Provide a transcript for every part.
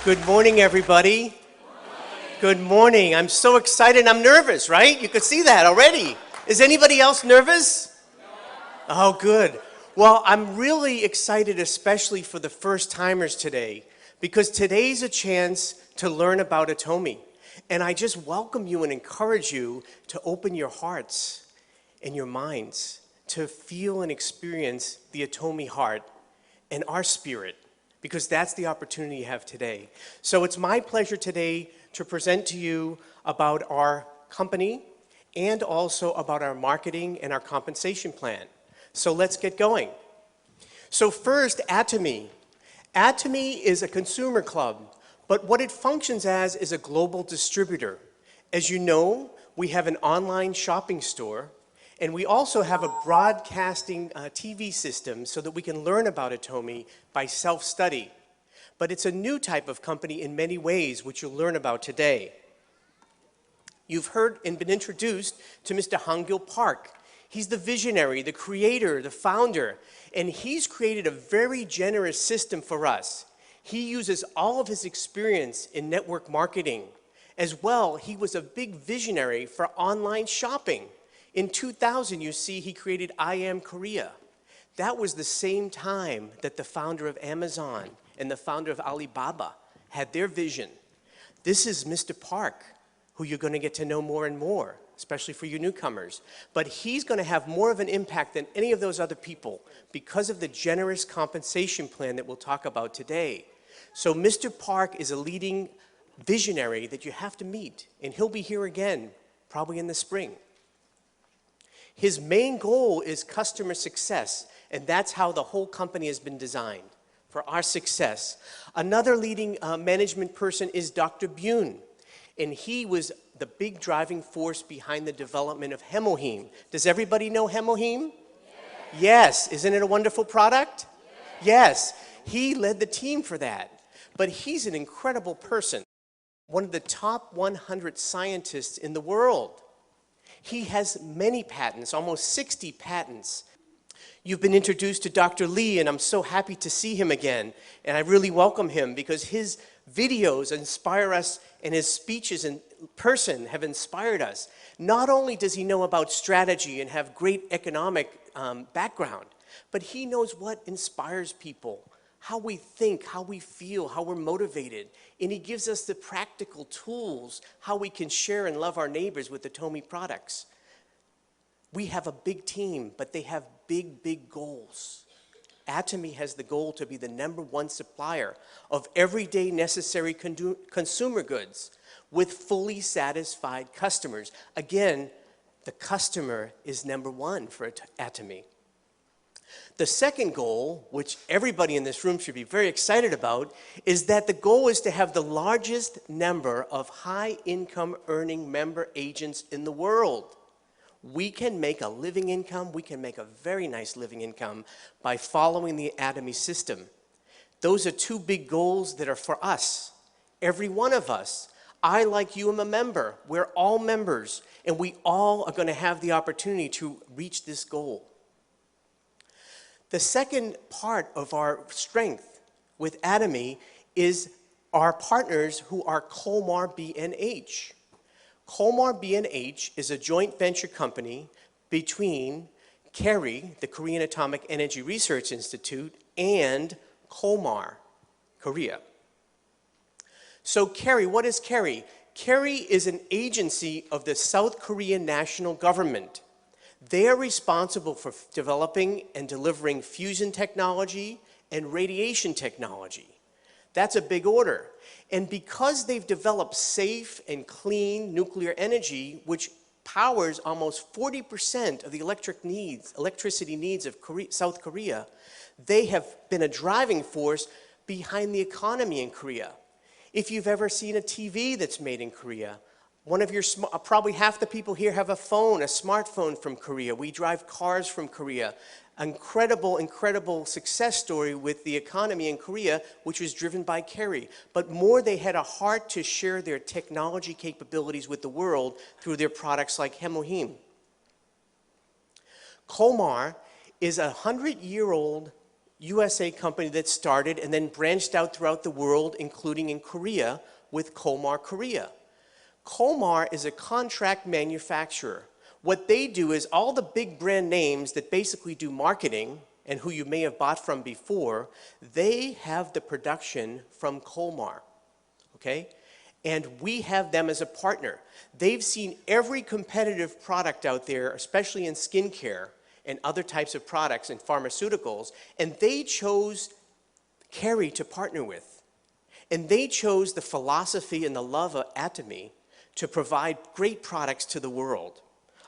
Good morning, everybody. Good morning. I'm so excited. I'm nervous, right? You could see that already. Is anybody else nervous? Oh, good. Well, I'm really excited, especially for the first-timers today, because today's a chance to learn about Atomy. And I just welcome you and encourage you to open your hearts and your minds to feel and experience the Atomy heart and our spirit, because that's the opportunity you have today. So it's my pleasure today to present to you about our company and also about our marketing and our compensation plan. So let's get going. So first, Atomy. Atomy is a consumer club, but what it functions as is a global distributor. As you know, we have an online shopping store, and we also have a broadcasting TV system so that we can learn about Atomy by self-study. But it's a new type of company in many ways, which you'll learn about today. You've heard and been introduced to Mr. Hangil Park. He's the visionary, the creator, the founder, and he's created a very generous system for us. He uses all of his experience in network marketing. As well, he was a big visionary for online shopping. In 2000, you see, he created I Am Korea. That was the same time that the founder of Amazon and the founder of Alibaba had their vision. This is Mr. Park, who you're going to get to know more and more, especially for you newcomers. But he's going to have more of an impact than any of those other people because of the generous compensation plan that we'll talk about today. So Mr. Park is a leading visionary that you have to meet, and he'll be here again, probably in the spring. His main goal is customer success, and that's how the whole company has been designed, for our success. Another leading management person is Dr. Bune, and he was the big driving force behind the development of Hemoheme. Does everybody know Hemoheme? Yes. Isn't it a wonderful product? Yes. He led the team for that. But he's an incredible person, one of the top 100 scientists in the world. He has many patents, almost 60 patents. You've been introduced to Dr. Lee, and I'm so happy to see him again. And I really welcome him because his videos inspire us, and his speeches in person have inspired us. Not only does he know about strategy and have great economic background, but he knows what inspires people, how we think, how we feel, how we're motivated. And he gives us the practical tools, how we can share and love our neighbors with the Atomy products. We have a big team, but they have big, big goals. Atomy has the goal to be the #1 supplier of everyday necessary consumer goods with fully satisfied customers. Again, the customer is #1 for Atomy. The second goal, which everybody in this room should be very excited about, is that the goal is to have the largest number of high-income earning member agents in the world. We can make a living income, we can make a very nice living income by following the Atomy system. Those are two big goals that are for us, every one of us. I, like you, am a member. We're all members, and we all are going to have the opportunity to reach this goal. The second part of our strength with Atomy is our partners who are Colmar B&H. Colmar B&H is a joint venture company between KERI, the Korean Atomic Energy Research Institute, and Colmar, Korea. So KERI, what is KERI? KERI is an agency of the South Korean national government. They are responsible for developing and delivering fusion technology and radiation technology. That's a big order. And because they've developed safe and clean nuclear energy, which powers almost 40% of the electricity needs of South Korea, they have been a driving force behind the economy in Korea. If you've ever seen a TV that's made in Korea, probably half the people here have a phone, a smartphone from Korea. We drive cars from Korea. Incredible, incredible success story with the economy in Korea, which was driven by KERI. But more, they had a heart to share their technology capabilities with the world through their products like Hemoheme. Colmar is a 100-year-old USA company that started and then branched out throughout the world, including in Korea with Kolmar Korea. Kolmar is a contract manufacturer. What they do is all the big brand names that basically do marketing and who you may have bought from before, they have the production from Kolmar, okay? And we have them as a partner. They've seen every competitive product out there, especially in skincare and other types of products and pharmaceuticals, and they chose Kerry to partner with. And they chose the philosophy and the love of Atomy to provide great products to the world.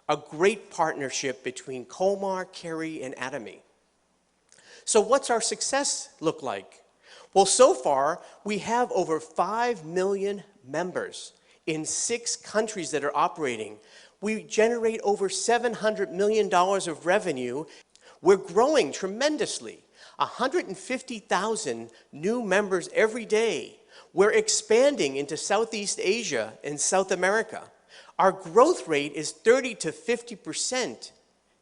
A great partnership between Kolmar, Kerry, and Atomy. So what's our success look like? Well, so far, we have over 5 million members in 6 countries that are operating. We generate over $700 million of revenue. We're growing tremendously. 150,000 new members every day. We're expanding into Southeast Asia and South America. Our growth rate is 30 to 50%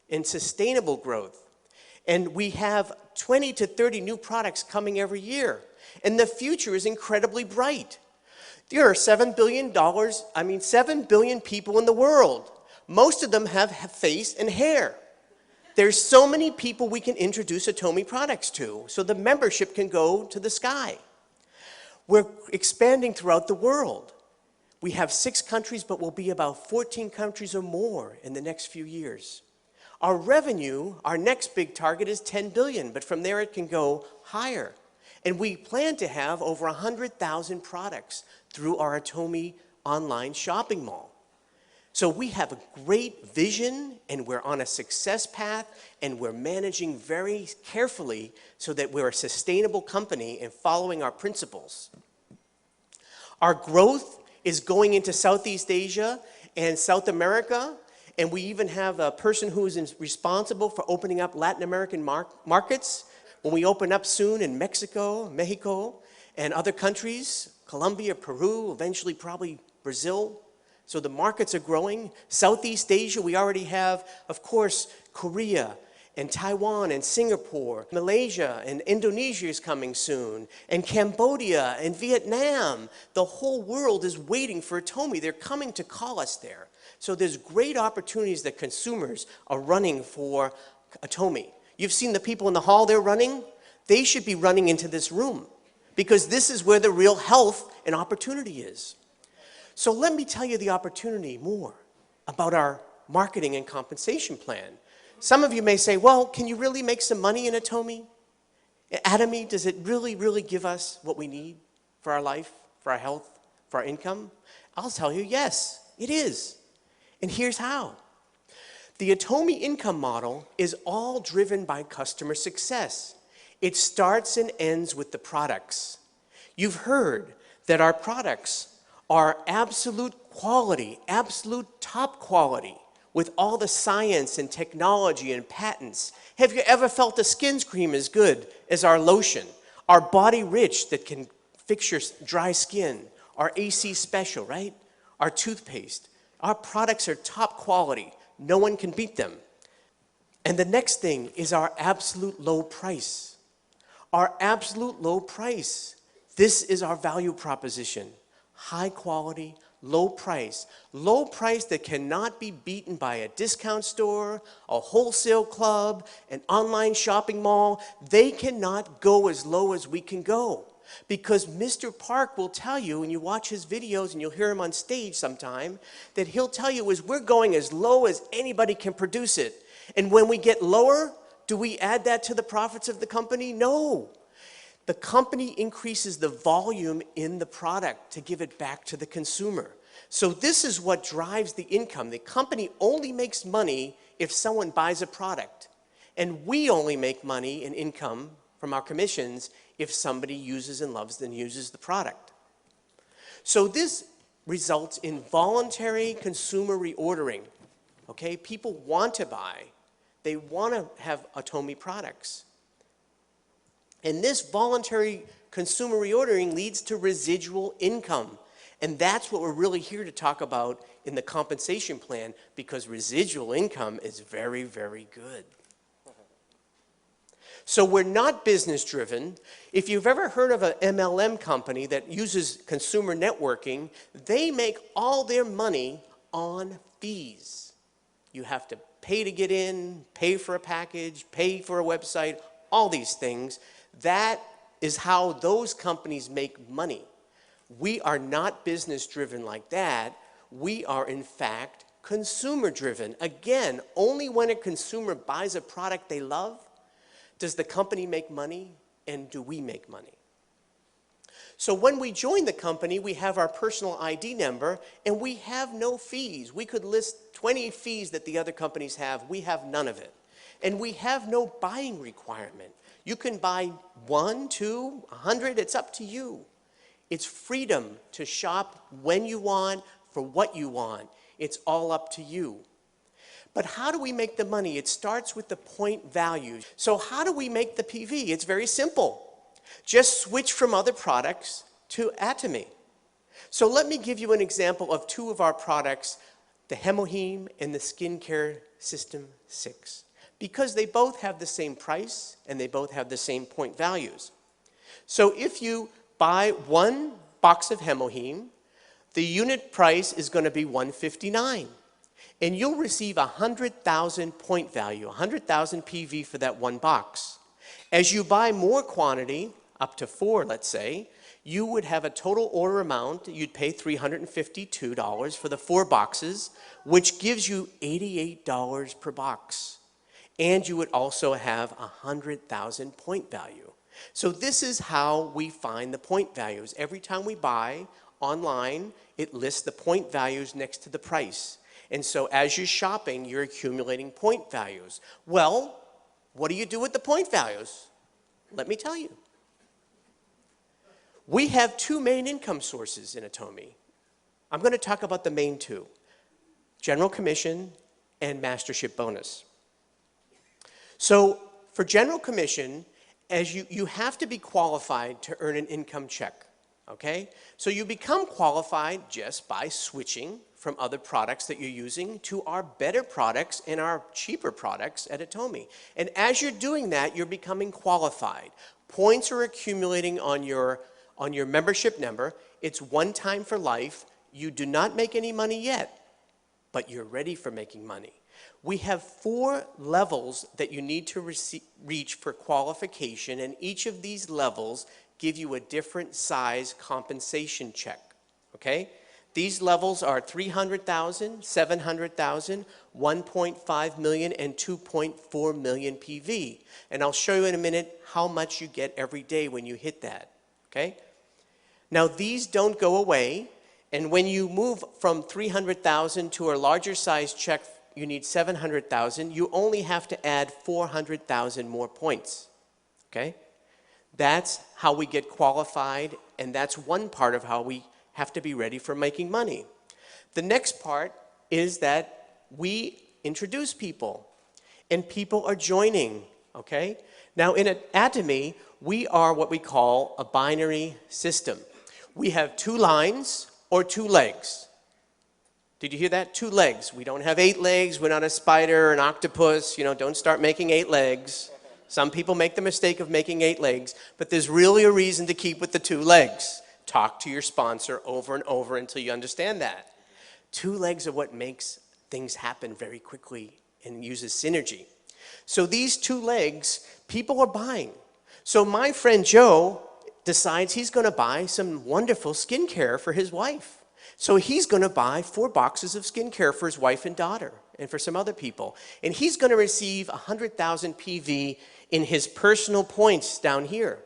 in sustainable growth. And we have 20 to 30 new products coming every year. And the future is incredibly bright. There are $7 billion people in the world. Most of them have face and hair. There's so many people we can introduce Atomy products to, so the membership can go to the sky. We're expanding throughout the world. We have 6 countries, but we'll be about 14 countries or more in the next few years. Our revenue, our next big target is 10 billion, but from there it can go higher. And we plan to have over 100,000 products through our Atomy online shopping mall. So we have a great vision, and we're on a success path, and we're managing very carefully so that we're a sustainable company and following our principles. Our growth is going into Southeast Asia and South America, and we even have a person who is responsible for opening up Latin American markets. When we open up soon in Mexico, and other countries, Colombia, Peru, eventually probably Brazil. So the markets are growing. Southeast Asia, we already have, of course, Korea and Taiwan and Singapore. Malaysia and Indonesia is coming soon. And Cambodia and Vietnam. The whole world is waiting for Atomy. They're coming to call us there. So there's great opportunities that consumers are running for Atomy. You've seen the people in the hall they're running? They should be running into this room because this is where the real health and opportunity is. So let me tell you the opportunity more about our marketing and compensation plan. Some of you may say, well, can you really make some money in Atomy? Atomy, does it really give us what we need for our life, for our health, for our income? I'll tell you, yes, it is. And here's how. The Atomy income model is all driven by customer success. It starts and ends with the products. You've heard that our products are absolute quality, absolute top quality, with all the science and technology and patents. Have you ever felt the skin cream as good as our lotion? Our Body Rich that can fix your dry skin. Our AC Special, right? Our toothpaste. Our products are top quality. No one can beat them. And the next thing is our absolute low price. Our absolute low price. This is our value proposition. High quality, low price. Low price that cannot be beaten by a discount store, a wholesale club, an online shopping mall. They cannot go as low as we can go. Because Mr. Park will tell you, and you watch his videos and you'll hear him on stage sometime, that he'll tell you is we're going as low as anybody can produce it. And when we get lower, do we add that to the profits of the company? No. The company increases the volume in the product to give it back to the consumer. So this is what drives the income. The company only makes money if someone buys a product. And we only make money and income from our commissions if somebody uses and loves and uses the product. So this results in voluntary consumer reordering. Okay, people want to buy. They want to have Atomy products. And this voluntary consumer reordering leads to residual income. And that's what we're really here to talk about in the compensation plan, because residual income is very, very good. So we're not business driven. If you've ever heard of an MLM company that uses consumer networking, they make all their money on fees. You have to pay to get in, pay for a package, pay for a website, all these things. That is how those companies make money. We are not business driven like that. We are in fact consumer driven. Again, only when a consumer buys a product they love does the company make money, and do we make money. So when we join the company, we have our personal ID number, and we have no fees. We could list 20 fees that the other companies have. We have none of it. And we have no buying requirement. You can buy 1, 2, 100, it's up to you. It's freedom to shop when you want, for what you want. It's all up to you. But how do we make the money? It starts with the point values. So how do we make the PV? It's very simple. Just switch from other products to Atomy. So let me give you an example of two of our products, the Hemoheme and the Skincare System 6, because they both have the same price and they both have the same point values. So if you buy one box of Hemoheme, the unit price is going to be $159. And you'll receive 100,000 point value, 100,000 PV for that one box. As you buy more quantity, up to 4, let's say, you would have a total order amount. You'd pay $352 for the 4 boxes, which gives you $88 per box. And you would also have 100,000 point value. So this is how we find the point values. Every time we buy online, it lists the point values next to the price. And so as you're shopping, you're accumulating point values. Well, what do you do with the point values? Let me tell you. We have 2 main income sources in Atomy. I'm going to talk about the main 2, General Commission and Mastership Bonus. So for General Commission, as you have to be qualified to earn an income check, okay? So you become qualified just by switching from other products that you're using to our better products and our cheaper products at Atomy. And as you're doing that, you're becoming qualified. Points are accumulating on your membership number. It's one time for life. You do not make any money yet, but you're ready for making money. We have 4 levels that you need to reach for qualification, and each of these levels give you a different size compensation check, okay? These levels are 300,000, 700,000, 1.5 million, and 2.4 million PV. And I'll show you in a minute how much you get every day when you hit that, okay? Now these don't go away, and when you move from 300,000 to a larger size check, you need 700,000, you only have to add 400,000 more points, okay? That's how we get qualified, and that's one part of how we have to be ready for making money. The next part is that we introduce people, and people are joining, okay? Now in Atomy, we are what we call a binary system. We have 2 lines or 2 legs. Did you hear that? 2 legs. We don't have 8 legs. We're not a spider or an octopus. You know, don't start making 8 legs. Some people make the mistake of making 8 legs, but there's really a reason to keep with the 2 legs. Talk to your sponsor over and over until you understand that. 2 legs are what makes things happen very quickly and uses synergy. So these 2 legs, people are buying. So my friend Joe decides he's going to buy some wonderful skincare for his wife. So he's going to buy 4 boxes of skincare for his wife and daughter and for some other people. And he's going to receive 100,000 PV in his personal points down here.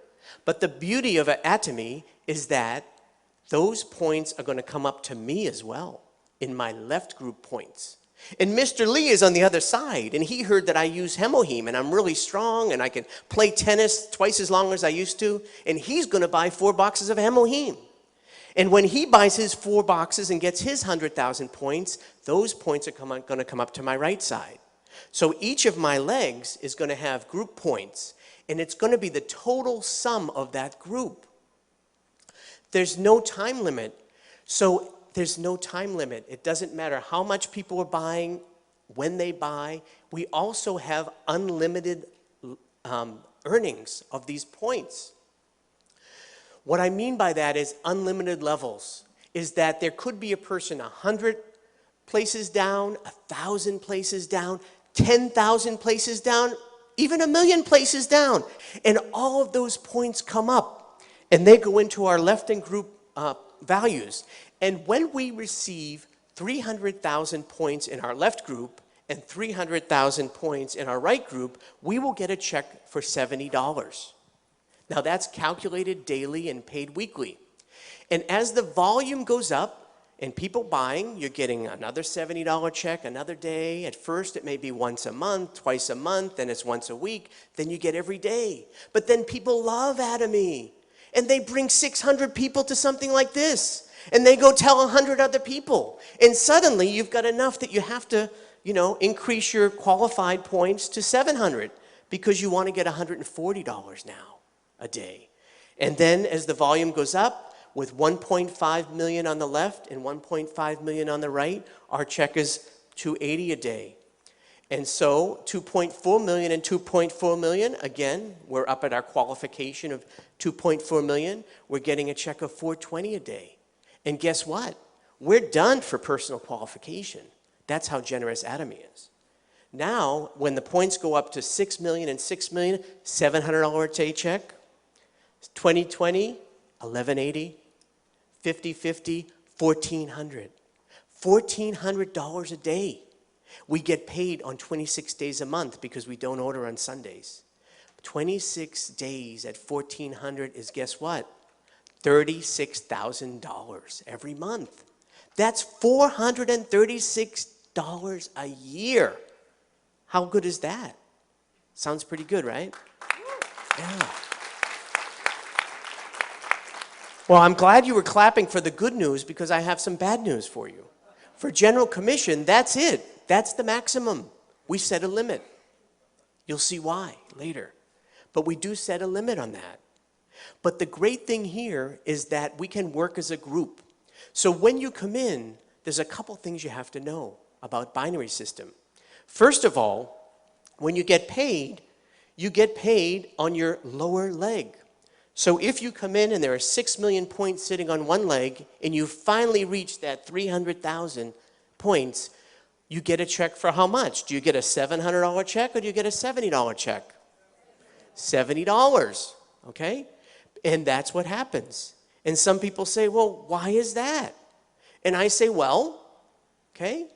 But the beauty of Atomy is that those points are going to come up to me as well in my left group points. And Mr. Lee is on the other side, and he heard that I use Hemoheme, and I'm really strong, and I can play tennis twice as long as I used to, and he's going to buy 4 boxes of Hemoheme. And when he buys his 4 boxes and gets his 100,000 points, those points are going to come up to my right side. So each of my legs is going to have group points, and it's going to be the total sum of that group. There's no time limit. So there's no time limit. It doesn't matter how much people are buying, when they buy. We also have unlimited earnings of these points. What I mean by that is unlimited levels, is that there could be a person 100 places down, 1,000 places down, 10,000 places down, even 1,000,000 places down. And all of those points come up and they go into our left-hand group values. And when we receive 300,000 points in our left group and 300,000 points in our right group, we will get a check for $70. Now that's calculated daily and paid weekly. And as the volume goes up and people buying, you're getting another $70 check another day. At first it may be once a month, twice a month, then it's once a week, then you get every day. But then people love Atomy and they bring 600 people to something like this and they go tell 100 other people. And suddenly you've got enough that you have to, increase your qualified points to 700 because you want to get $140 now a day. And then as the volume goes up, with 1.5 million on the left and 1.5 million on the right, our check is $280 a day. And so 2.4 million and 2.4 million, again, we're up at our qualification of 2.4 million. We're getting a check of $420 a day. And guess what? We're done for personal qualification. That's how generous Atomy is. Now, when the points go up to 6 million and 6 million, $700 a day check. 2020, $1,180. 50/50, $1,400. $1,400 a day. We get paid on 26 days a month because we don't order on Sundays. 26 days at $1,400 is, guess what? $36,000 every month. That's $436 a year. How good is that? Sounds pretty good, right? Yeah. Well, I'm glad you were clapping for the good news because I have some bad news for you. For general commission, that's it. That's the maximum. We set a limit. You'll see why later. But we do set a limit on that. But the great thing here is that we can work as a group. So when you come in, there's a couple things you have to know about binary system. First of all, when you get paid on your lower leg. So if you come in and there are 6 million points sitting on one leg and you finally reach that 300,000 points, you get a check for how much? Do you get a $700 check or do you get a $70 check? $70, okay? And that's what happens. And some people say, well, why is that? And I say, well, okay,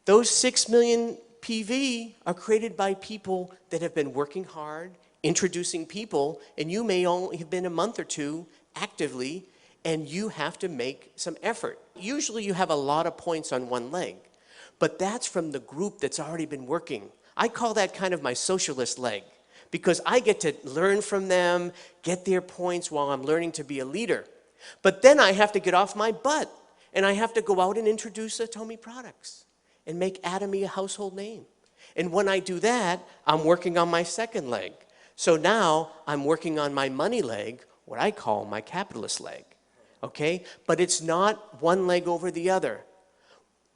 those 6 million PV are created by people that have been working hard, introducing people, and you may only have been a month or two actively, and you have to make some effort. Usually you have a lot of points on one leg, but that's from the group that's already been working. I call that kind of my socialist leg, because I get to learn from them, get their points while I'm learning to be a leader. But then I have to get off my butt, and I have to go out and introduce Atomy products and make Atomy a household name. And when I do that, I'm working on my second leg. So now I'm working on my money leg, what I call my capitalist leg, okay? But it's not one leg over the other.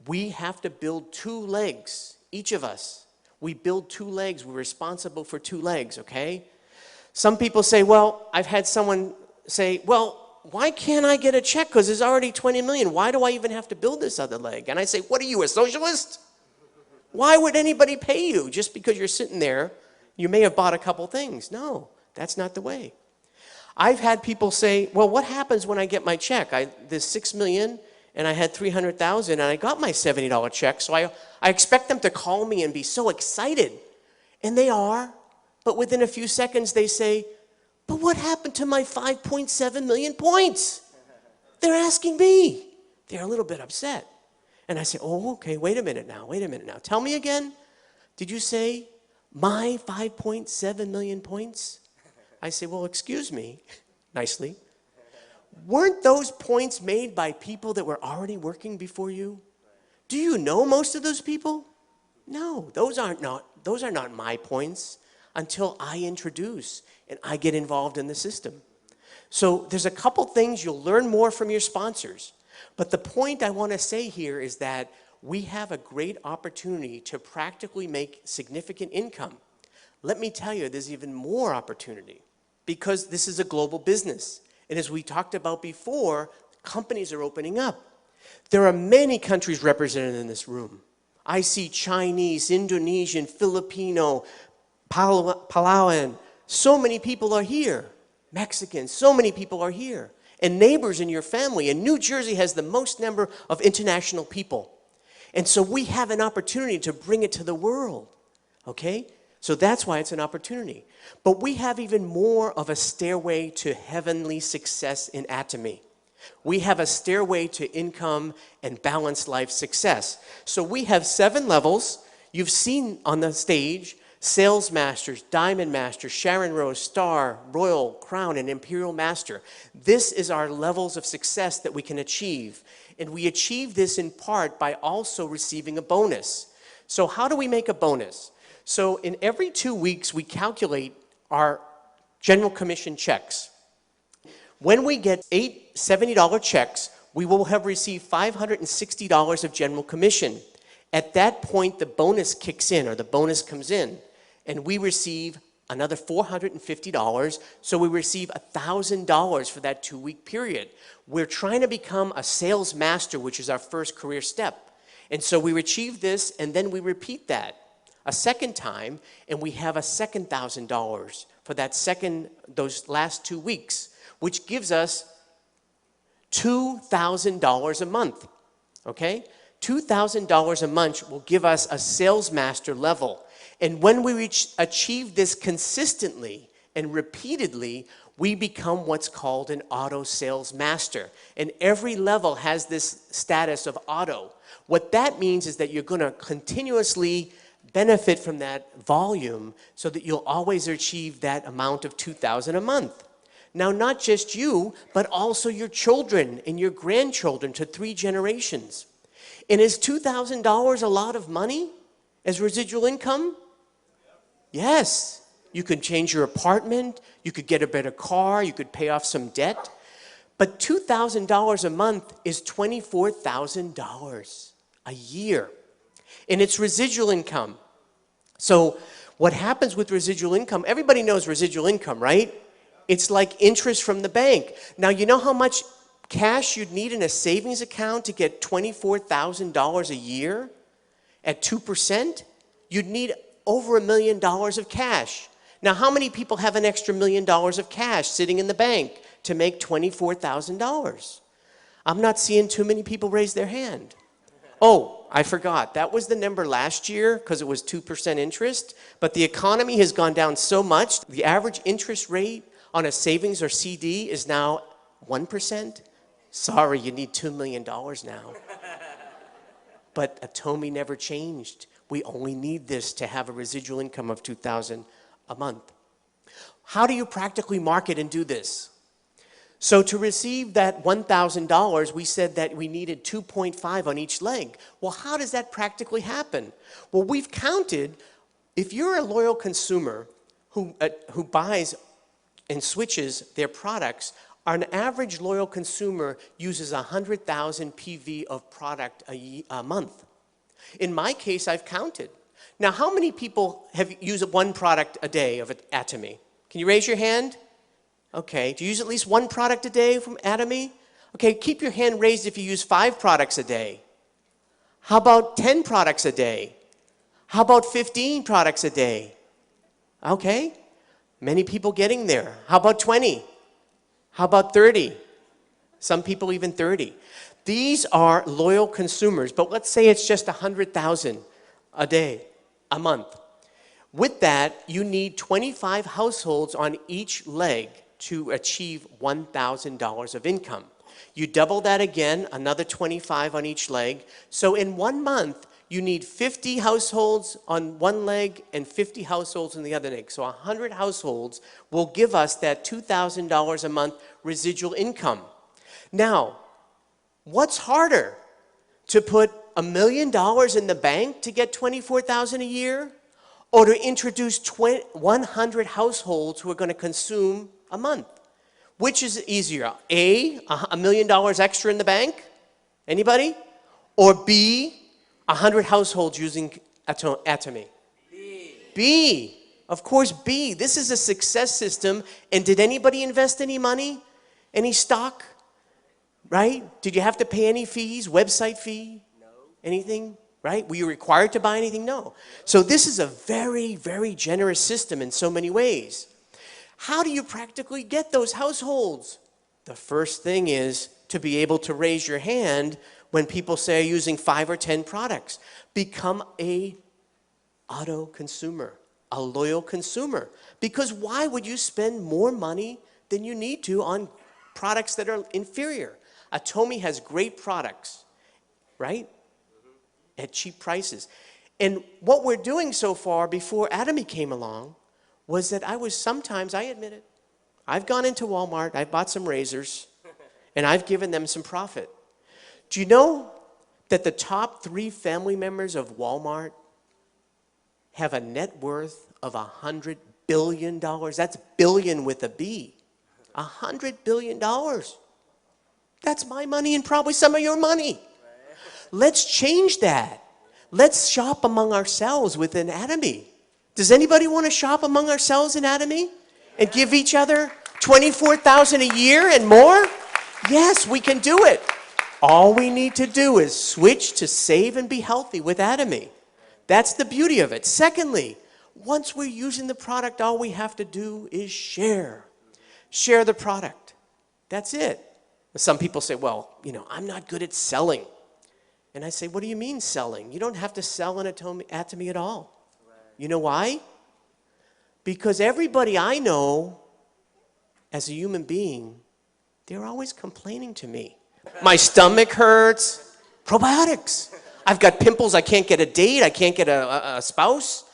We have to build two legs, each of us. We build two legs, we're responsible for two legs, okay? Some people say, well, I've had someone say, well, why can't I get a check? Because there's already 20 million. Why do I even have to build this other leg? And I say, what are you, a socialist? Why would anybody pay you just because you're sitting there? You may have bought a couple things. No, that's not the way. I've had people say, well, what happens when I get my check? There's 6 million and I had 300,000 and I got my $70 check. So I expect them to call me and be so excited. And they are. But within a few seconds they say, but what happened to my 5.7 million points? They're asking me. They're a little bit upset. And I say, oh, okay, wait a minute now. Tell me again. Did you say my 5.7 million points? I say, well, excuse me, nicely. Weren't those points made by people that were already working before you? Do you know most of those people? No, those are not my points until I introduce and I get involved in the system. So there's a couple things you'll learn more from your sponsors. But the point I want to say here is that we have a great opportunity to practically make significant income let me tell you, there's even more opportunity because this is a global business. And as we talked about before, companies are opening up. There are many countries represented in this room. I see Chinese, Indonesian, Filipino, Palauan. So many people are here. Mexicans, so many people are here. And neighbors in your family. And New Jersey has the most number of international people. And so we have an opportunity to bring it to the world. Okay? So that's why it's an opportunity. But we have even more of a stairway to heavenly success in Atomy. We have a stairway to income and balanced life success. So we have 7 levels. You've seen on the stage Sales Masters, Diamond Master, Sharon Rose, Star, Royal, Crown, and Imperial Master. This is our levels of success that we can achieve. And we achieve this in part by also receiving a bonus. So how do we make a bonus? So in every 2 weeks, we calculate our general commission checks. When we get 8 $70 checks, we will have received $560 of general commission. At that point, the bonus kicks in, or the bonus comes in, and we receive another $450, so we receive $1,000 for that 2-week period. We're trying to become a sales master, which is our first career step. And so we achieve this, and then we repeat that a second time, and we have a second $1,000 for those last 2 weeks, which gives us $2,000 a month, okay? $2,000 a month will give us a sales master level. And when we achieve this consistently and repeatedly, we become what's called an auto sales master. And every level has this status of auto. What that means is that you're going to continuously benefit from that volume so that you'll always achieve that amount of $2,000 a month. Now, not just you, but also your children and your grandchildren to 3 generations. And is $2,000 a lot of money as residual income? Yes. You could change your apartment, you could get a better car, you could pay off some debt. But $2,000 a month is $24,000 a year. And it's residual income. So what happens with residual income, everybody knows residual income, right? It's like interest from the bank. Now, you know how much cash you'd need in a savings account to get $24,000 a year at 2%? You'd need over $1 million of cash. Now, how many people have an extra $1 million of cash sitting in the bank to make $24,000? I'm not seeing too many people raise their hand. Oh, I forgot. That was the number last year because it was 2% interest. But the economy has gone down so much. The average interest rate on a savings or CD is now 1%. Sorry, you need $2 million now. But Atomy never changed. We only need this to have a residual income of $2,000 a month. How do you practically market and do this? So to receive that $1,000, we said that we needed 2.5 on each leg. Well, how does that practically happen? Well, we've counted, if you're a loyal consumer who buys and switches their products, an average loyal consumer uses 100,000 PV of product a month. In my case, I've counted. Now, how many people have used 1 product a day of Atomy? Can you raise your hand? Okay, do you use at least 1 product a day from Atomy? Okay, keep your hand raised if you use 5 products a day. How about 10 products a day? How about 15 products a day? Okay, many people getting there. How about 20? How about 30? Some people even 30. These are loyal consumers, but let's say it's just 100,000 a day, a month. With that, you need 25 households on each leg to achieve $1,000 of income. You double that again, another 25 on each leg. So in 1 month, you need 50 households on one leg and 50 households on the other leg. So 100 households will give us that $2,000 a month residual income. Now, what's harder? To put $1 million in the bank to get $24,000 a year? Or to introduce 100 households who are going to consume a month? Which is easier? A, $1 million extra in the bank? Anybody? Or B, 100 households using Atomy? B. Of course, B, this is a success system. And did anybody invest any money? Any stock? Right? Did you have to pay any fees? Website fee? No. Anything? Right? Were you required to buy anything? No. So this is a very, very generous system in so many ways. How do you practically get those households? The first thing is to be able to raise your hand when people say are using 5 or 10 products. Become a auto consumer, a loyal consumer. Because why would you spend more money than you need to on products that are inferior? Atomy has great products, right? At cheap prices. And what we're doing so far before Atomy came along was that I admit it, I've gone into Walmart, I've bought some razors, and I've given them some profit. Do you know that the top 3 family members of Walmart have a net worth of $100 billion? That's billion with a B. $100 billion. That's my money and probably some of your money. Let's change that. Let's shop among ourselves within Atomy. Does anybody want to shop among ourselves in Atomy and give each other $24,000 a year and more? Yes, we can do it. All we need to do is switch to save and be healthy with Atomy. That's the beauty of it. Secondly, once we're using the product, all we have to do is share. Share the product. That's it. Some people say, well, I'm not good at selling. And I say, what do you mean selling? You don't have to sell an Atomy at all. You know why? Because everybody I know as a human being, they're always complaining to me. My stomach hurts. Probiotics. I've got pimples. I can't get a date. I can't get a spouse.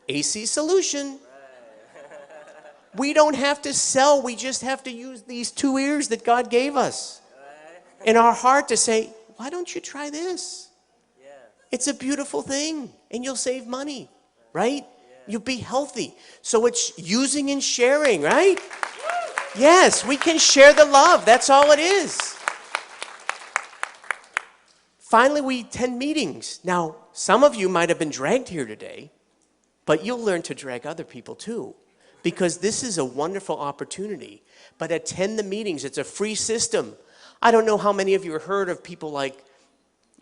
AC solution. We don't have to sell. We just have to use these 2 ears that God gave us in our heart to say, why don't you try this? It's a beautiful thing, and you'll save money, right? You'll be healthy. So it's using and sharing, right? Yes, we can share the love. That's all it is. Finally, we attend meetings. Now, some of you might have been dragged here today, but you'll learn to drag other people too, because this is a wonderful opportunity. But attend the meetings. It's a free system. I don't know how many of you have heard of people like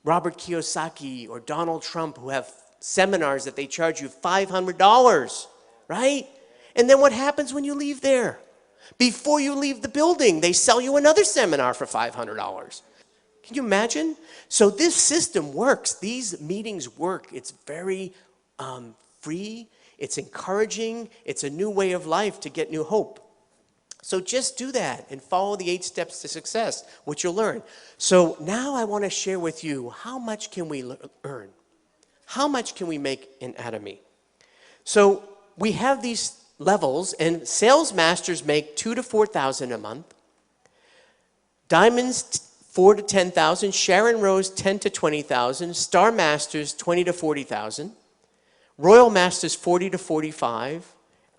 Robert Kiyosaki or Donald Trump who have seminars that they charge you $500, right? And then what happens when you leave there? Before you leave the building, they sell you another seminar for $500. Can you imagine? So this system works. These meetings work. It's very free. It's encouraging. It's a new way of life to get new hope. So just do that and follow the 8 steps to success, which you'll learn. So now I want to share with you, how much can we earn? How much can we make in Atomy? So we have these levels, and sales masters make $2,000 to $4,000 a month. Diamonds, $4,000 to $10,000. Sharon Rose, $10,000 to $20,000. Star Masters, $20,000 to $40,000. Royal Masters, $40,000 to $45,000.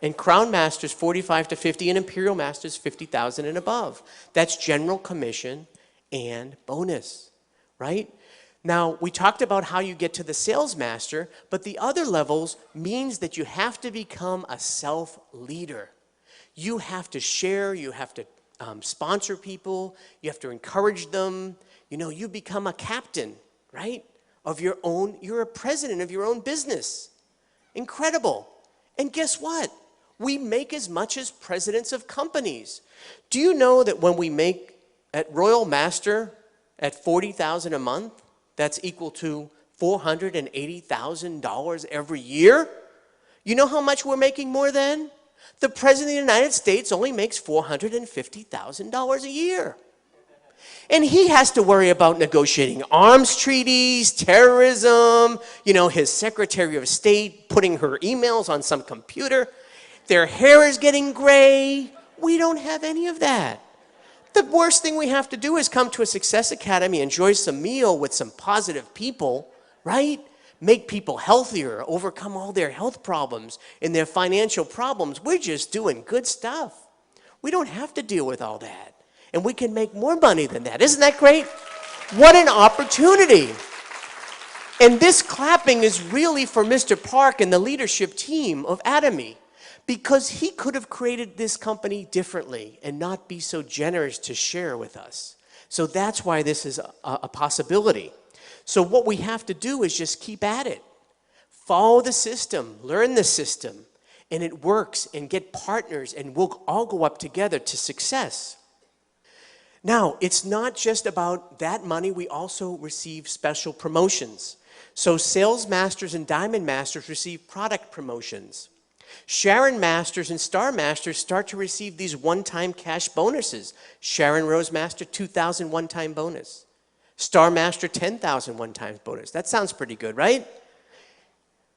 And Crown Masters, $45,000 to $50,000. And Imperial Masters, $50,000 and above. That's general commission and bonus, right? Now, we talked about how you get to the sales master, but the other levels means that you have to become a self-leader. You have to share, you have to sponsor people, you have to encourage them. You become a captain, right, of your own, you're a president of your own business. Incredible. And guess what? We make as much as presidents of companies. Do you know that when we make at Royal Master at $40,000 a month, that's equal to $480,000 every year? You know how much we're making more than? The President of the United States only makes $450,000 a year. And he has to worry about negotiating arms treaties, terrorism, his Secretary of State putting her emails on some computer. Their hair is getting gray. We don't have any of that. The worst thing we have to do is come to a Success Academy, enjoy some meal with some positive people, right? Make people healthier, overcome all their health problems and their financial problems. We're just doing good stuff. We don't have to deal with all that. And we can make more money than that. Isn't that great? What an opportunity. And this clapping is really for Mr. Park and the leadership team of Atomy. Because he could have created this company differently and not be so generous to share with us. So that's why this is a possibility. So what we have to do is just keep at it. Follow the system, learn the system, and it works, and get partners, and we'll all go up together to success. Now, it's not just about that money. We also receive special promotions. So Sales Masters and Diamond Masters receive product promotions. Sharon Masters and Star Masters start to receive these one-time cash bonuses. Sharon Rose Master, $2,000 one-time bonus. Star Master, $10,000 one-time bonus. That sounds pretty good, right?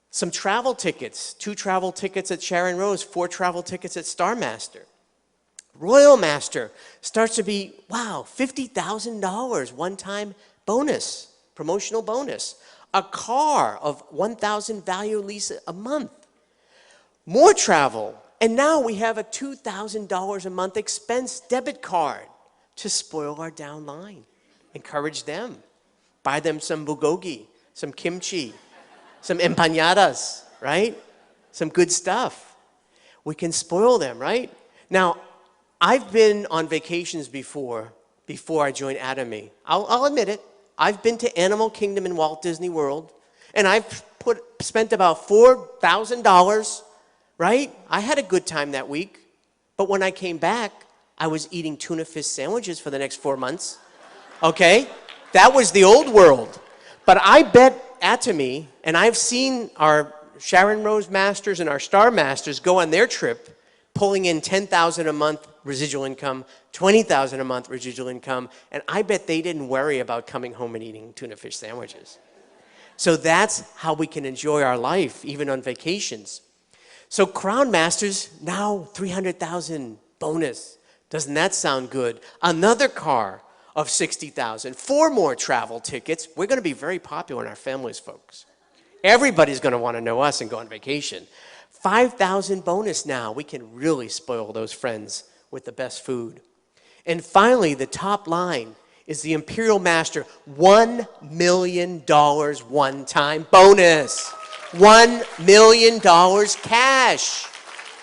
Some travel tickets, 2 travel tickets at Sharon Rose, 4 travel tickets at Star Master. Royal Master starts to be, wow, $50,000 one-time bonus, promotional bonus. A car of $1,000 value lease a month. More travel, and now we have a $2,000 a month expense debit card to spoil our downline. Encourage them. Buy them some bulgogi, some kimchi, some empanadas, right? Some good stuff. We can spoil them, right? Now, I've been on vacations before I joined Atomy. I'll admit it. I've been to Animal Kingdom in Walt Disney World, and I've spent about $4,000, right? I had a good time that week, but when I came back, I was eating tuna fish sandwiches for the next 4 months, okay? That was the old world. But I bet Atomy, and I've seen our Sharon Rose Masters and our Star Masters go on their trip, pulling in $10,000 a month residual income, $20,000 a month residual income, and I bet they didn't worry about coming home and eating tuna fish sandwiches. So that's how we can enjoy our life, even on vacations. So Crown Masters, now $300,000 bonus. Doesn't that sound good? Another car of $60,000, 4 more travel tickets. We're going to be very popular in our families, folks. Everybody's going to want to know us and go on vacation. $5,000 bonus now. We can really spoil those friends with the best food. And finally, the top line is the Imperial Master $1 million one-time bonus. $1 million cash.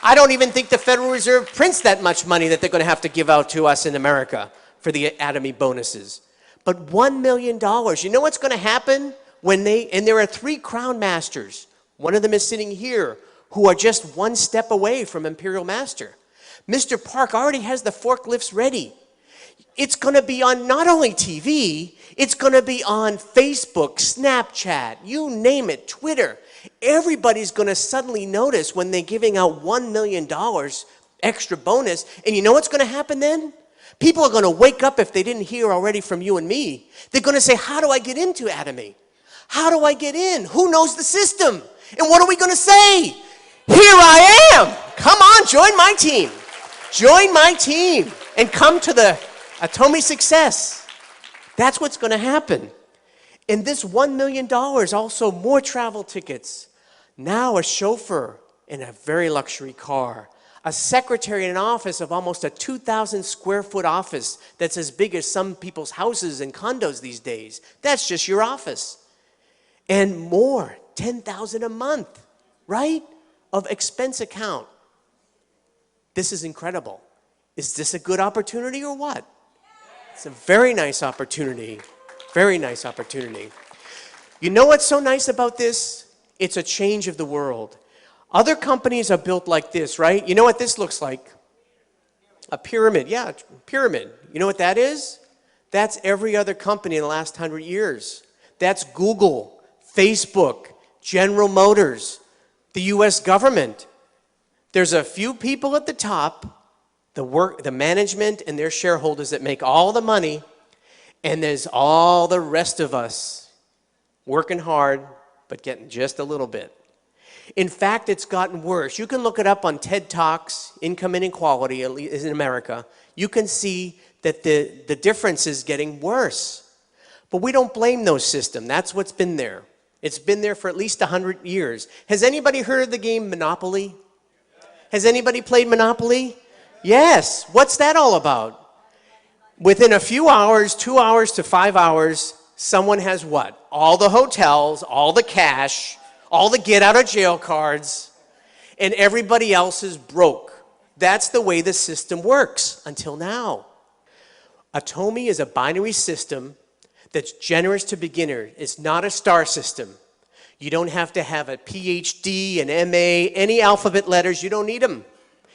I don't even think the Federal Reserve prints that much money that they're going to have to give out to us in America for the Atomy bonuses. But $1 million, you know what's going to happen when and there are 3 Crown Masters. One of them is sitting here, who are just 1 step away from Imperial Master. Mr. Park already has the forklifts ready. It's going to be on not only TV, it's going to be on Facebook, Snapchat, you name it, Twitter. Everybody's going to suddenly notice when they're giving out $1 million extra bonus. And you know what's going to happen then? People are going to wake up if they didn't hear already from you and me. They're going to say, how do I get into Atomy? How do I get in? Who knows the system? And what are we going to say? Here I am. Come on, join my team. Join my team and come to the Atomy success. That's what's going to happen. And this $1 million, also more travel tickets. Now a chauffeur in a very luxury car. A secretary in an office of almost a 2,000 square foot office that's as big as some people's houses and condos these days. That's just your office. And more, $10,000 a month, right? Of expense account. This is incredible. Is this a good opportunity or what? It's a very nice opportunity. Very nice opportunity. You know what's so nice about this? It's a change of the world. Other companies are built like this, right? You know what this looks like? A pyramid. Yeah, pyramid. You know what that is? That's every other company in the last 100 years. That's Google, Facebook, General Motors, the US government. There's a few people at the top, the management and their shareholders that make all the money, and there's all the rest of us working hard, but getting just a little bit. In fact, it's gotten worse. You can look it up on TED Talks, Income Inequality, at least in America. You can see that the difference is getting worse. But we don't blame those systems. That's what's been there. It's been there for at least 100 years. Has anybody heard of the game Monopoly? Has anybody played Monopoly? Yes. What's that all about? Within a few hours, 2 hours to 5 hours, someone has what? All the hotels, all the cash, all the get out of jail cards, and everybody else is broke. That's the way the system works until now. Atomy is a binary system that's generous to beginners. It's not a star system. You don't have to have a PhD, an MA, any alphabet letters. You don't need them.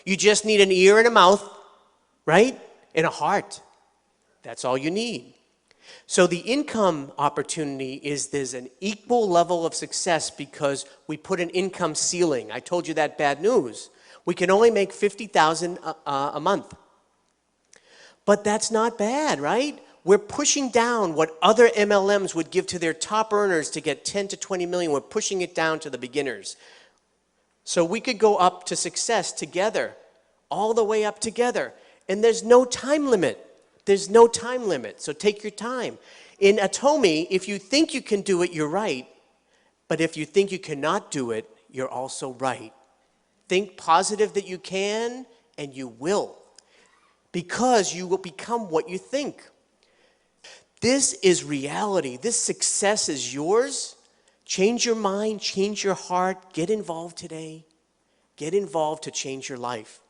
You just need an ear and a mouth, right? And a heart. That's all you need. So the income opportunity is there's an equal level of success because we put an income ceiling. I told you that bad news. We can only make $50,000 a month. But that's not bad, right? We're pushing down what other MLMs would give to their top earners to get 10 to 20 million. We're pushing it down to the beginners. So we could go up to success together, all the way up together. And there's no time limit. There's no time limit, so take your time. In Atomy, if you think you can do it, you're right. But if you think you cannot do it, you're also right. Think positive that you can, and you will. Because you will become what you think. This is reality. This success is yours. Change your mind, change your heart. Get involved today. Get involved to change your life.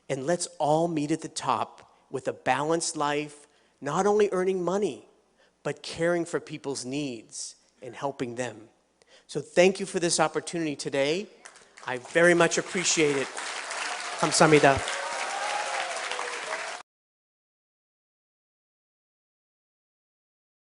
And let's all meet at the top with a balanced life, not only earning money, but caring for people's needs and helping them. So thank you for this opportunity today. I very much appreciate it. 감사합니다.